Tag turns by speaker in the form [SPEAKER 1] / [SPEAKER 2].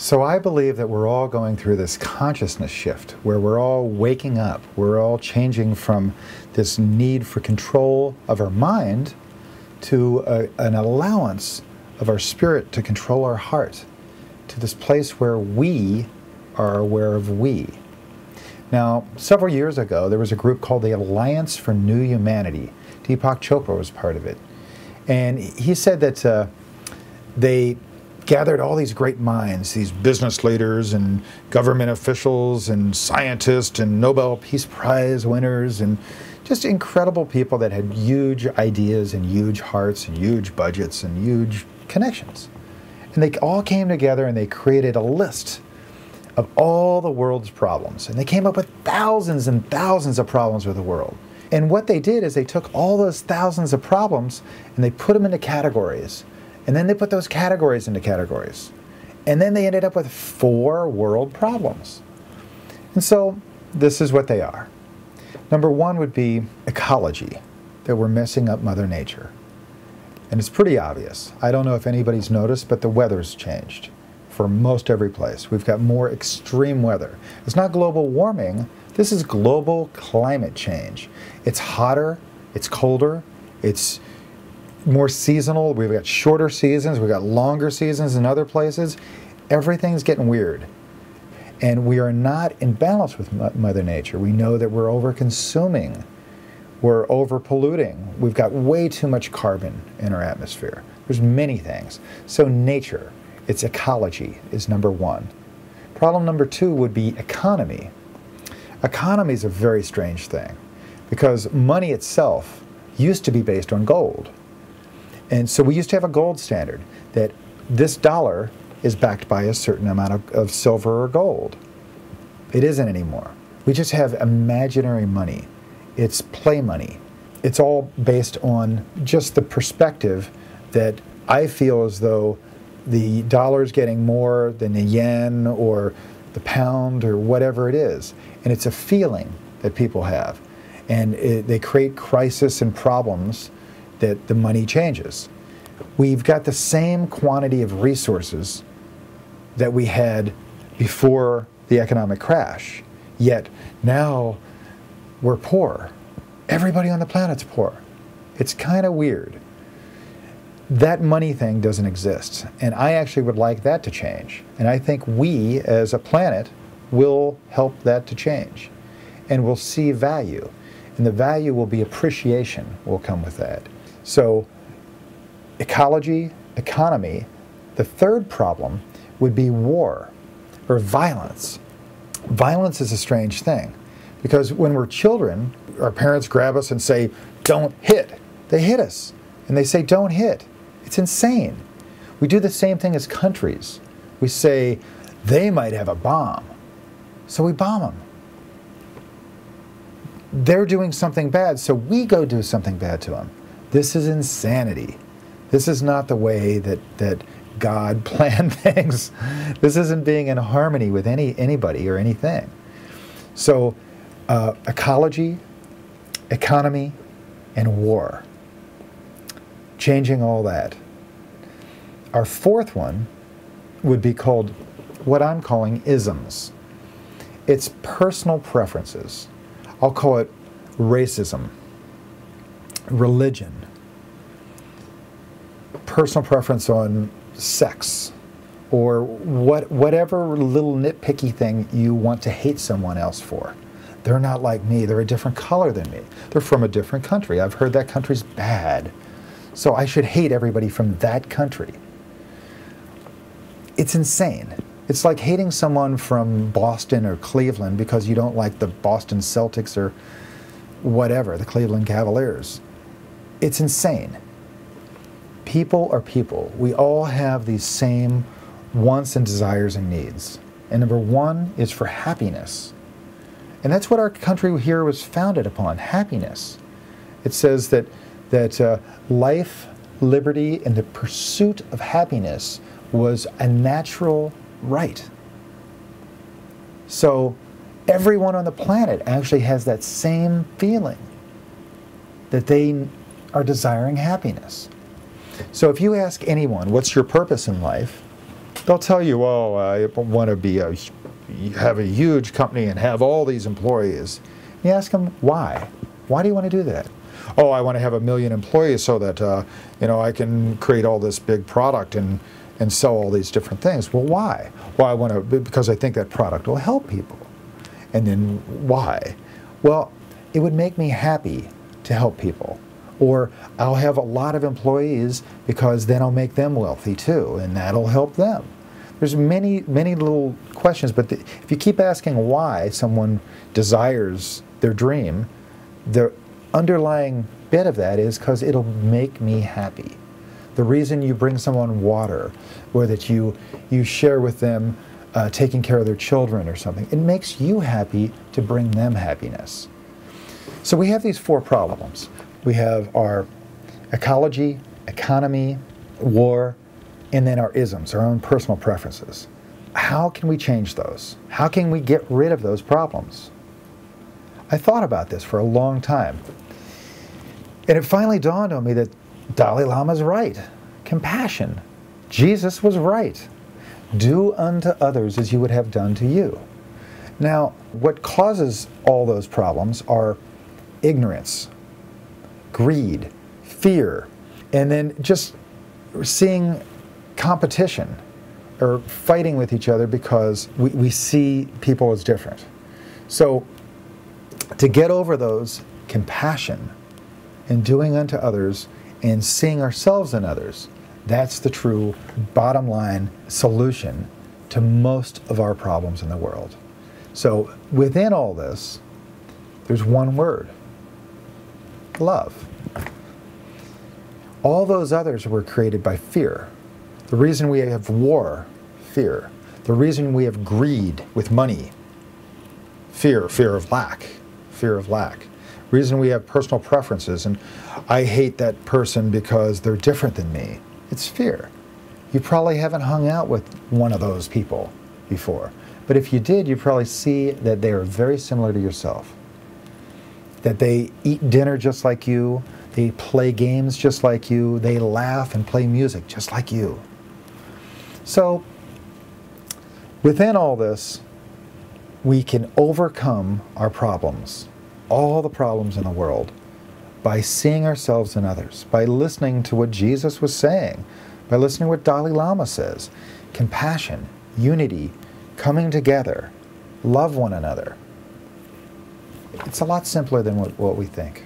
[SPEAKER 1] So I believe that we're all going through this consciousness shift where we're all waking up. We're all changing from this need for control of our mind to an allowance of our spirit to control our heart, to this place where we are aware of we. Now, several years ago, there was a group called the Alliance for New Humanity. Deepak Chopra was part of it. And he said that they gathered all these great minds, these business leaders and government officials and scientists and Nobel Peace Prize winners and just incredible people that had huge ideas and huge hearts and huge budgets and huge connections. And they all came together and they created a list of all the world's problems. And they came up with thousands and thousands of problems with the world. And what they did is they took all those thousands of problems and they put them into categories. And then they put those categories into categories. And then they ended up with 4 world problems. And so this is what they are. Number 1 would be ecology, that we're messing up Mother Nature. And it's pretty obvious. I don't know if anybody's noticed, but the weather's changed for most every place. We've got more extreme weather. It's not global warming. This is global climate change. It's hotter, it's colder, it's more seasonal. We've got shorter seasons, we've got longer seasons in other places. Everything's getting weird. And we are not in balance with Mother Nature. We know that we're over-consuming. We're over-polluting. We've got way too much carbon in our atmosphere. There's many things. So nature, its ecology, is number 1. Problem number 2 would be economy. Economy is a very strange thing because money itself used to be based on gold. And so we used to have a gold standard that this dollar is backed by a certain amount of silver or gold. It isn't anymore. We just have imaginary money. It's play money. It's all based on just the perspective that I feel as though the dollar's getting more than the yen or the pound or whatever it is. And it's a feeling that people have. And they create crisis and problems that the money changes. We've got the same quantity of resources that we had before the economic crash, yet now we're poor. Everybody on the planet's poor. It's kind of weird. That money thing doesn't exist, and I actually would like that to change. And I think we, as a planet, will help that to change. And we'll see value. And the value will be appreciation will come with that. So ecology, economy. The third problem would be war or violence. Violence is a strange thing because when we're children, our parents grab us and say, "Don't hit." They hit us and they say, "Don't hit." It's insane. We do the same thing as countries. We say, they might have a bomb, so we bomb them. They're doing something bad, so we go do something bad to them. This is insanity. This is not the way that God planned things. This isn't being in harmony with anybody or anything. So ecology, economy, and war. Changing all that. Our fourth one would be called what I'm calling isms. It's personal preferences. I'll call it racism, religion, personal preference on sex, or whatever little nitpicky thing you want to hate someone else for. They're not like me. They're a different color than me. They're from a different country. I've heard that country's bad, so I should hate everybody from that country. It's insane. It's like hating someone from Boston or Cleveland because you don't like the Boston Celtics or whatever, the Cleveland Cavaliers. It's insane. People are people. We all have these same wants and desires and needs. And number 1 is for happiness. And that's what our country here was founded upon, happiness. It says that life, liberty, and the pursuit of happiness was a natural right. So everyone on the planet actually has that same feeling that they are desiring happiness. So if you ask anyone, what's your purpose in life? They'll tell you, oh, I want to be have a huge company and have all these employees. You ask them, why? Why do you want to do that? Oh, I want to have 1 million employees so that I can create all this big product and sell all these different things. Well, why? Well, I want to because I think that product will help people. And then why? Well, it would make me happy to help people. Or I'll have a lot of employees because then I'll make them wealthy too, and that'll help them. There's many, many little questions, but if you keep asking why someone desires their dream, the underlying bit of that is because it'll make me happy. The reason you bring someone water, or that you share with them taking care of their children or something, it makes you happy to bring them happiness. So we have these 4 problems. We have our ecology, economy, war, and then our isms, our own personal preferences. How can we change those? How can we get rid of those problems? I thought about this for a long time. And it finally dawned on me that Dalai Lama's right. Compassion. Jesus was right. Do unto others as you would have done to you. Now, what causes all those problems are ignorance, greed, fear, and then just seeing competition or fighting with each other because we see people as different. So to get over those, compassion and doing unto others and seeing ourselves in others, that's the true bottom line solution to most of our problems in the world. So within all this, there's one word: love. All those others were created by fear. The reason we have war, fear. The reason we have greed with money, fear of lack, fear of lack. Reason we have personal preferences and I hate that person because they're different than me. It's fear. You probably haven't hung out with one of those people before. But if you did, you probably see that they are very similar to yourself. That they eat dinner just like you, they play games just like you, they laugh and play music just like you. So, within all this, we can overcome our problems, all the problems in the world, by seeing ourselves in others, by listening to what Jesus was saying, by listening to what Dalai Lama says. Compassion, unity, coming together, love one another. It's a lot simpler than what we think.